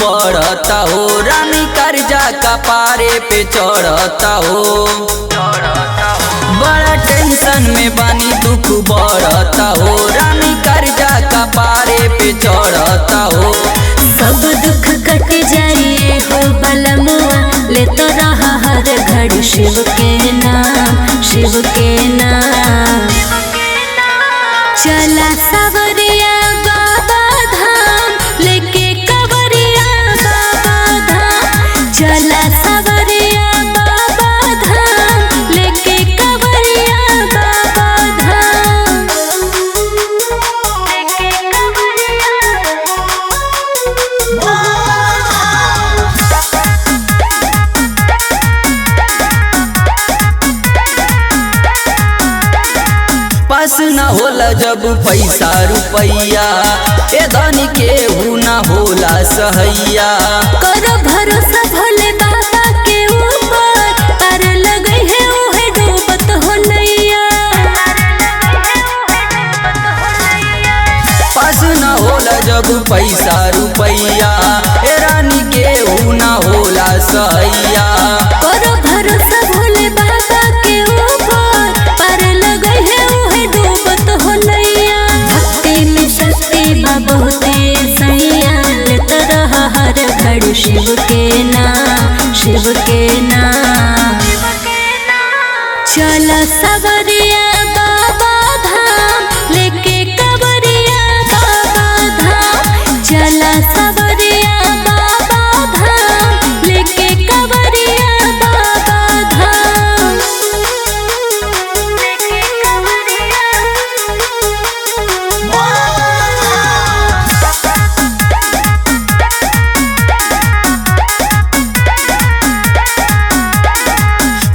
बढ़ता हो, रानी कर्जा का पारे पे चढ़ता हो। बड़ा टेंशन में बानी, दुख बढ़ता हो, रानी कर्जा का पारे पे चढ़ता हो। सब दुख कट जाइए हो बलमुआ, ले तो रहा हर घड़ी शिव के नाम, शिव के नाम। चला सवरिया बाबा धाम, लेके कवरिया बाबा धाम। चला सवरिया बाबा धाम, लेके कवरिया बाबा धाम। लेके कवरिया पास न होला जब पैसा रुपैया, ए धनी के हु न होला सहैया। करो भरोसा भोले बाबा के ऊपर, पर लगे है ओहे डूबत हो नैया। पास न होला जब पैसा रुपैया, ए रानी के हु न होला सहैया। करो भरोसा भोले बाबा के ऊपर, पर लगे है ओहे डूबत हो नैया। भक्ति में शक्ति बा बहुते सैया, लेत रहा हर घड़ी शिव के नाम, शिव के नाम। चल सवरिया बाबा धाम, लेके कवरिया बाबा धाम। चल सवरिया बाबा धाम, लेके कवरिया बाबा धाम। लेके कवरिया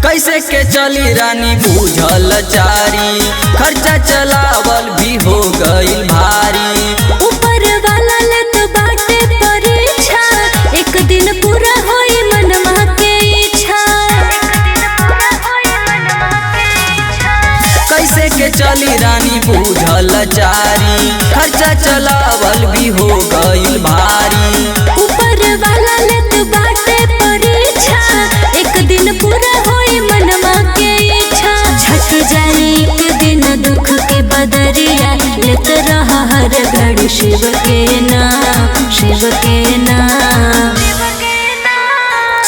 कैसे के चली रानी बूझल चारी, खर्चा चलावल भी हो गईल भारी। ऊपर वाला लत बाटे परीक्षा, एक दिन पूरा होई मनवा के इच्छा। कैसे के चली रानी बूझल चारी, खर्चा चलावल भी हो गईल भारी। ऊपर वाला लत बाटे परीक्षा, एक दिन पूरा होई मनवा के इच्छा। छट जाए एक दिन दुख के बदरिया, लेत रहा हर घड़ी शिव के नाम, शिव के नाम।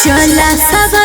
चला सब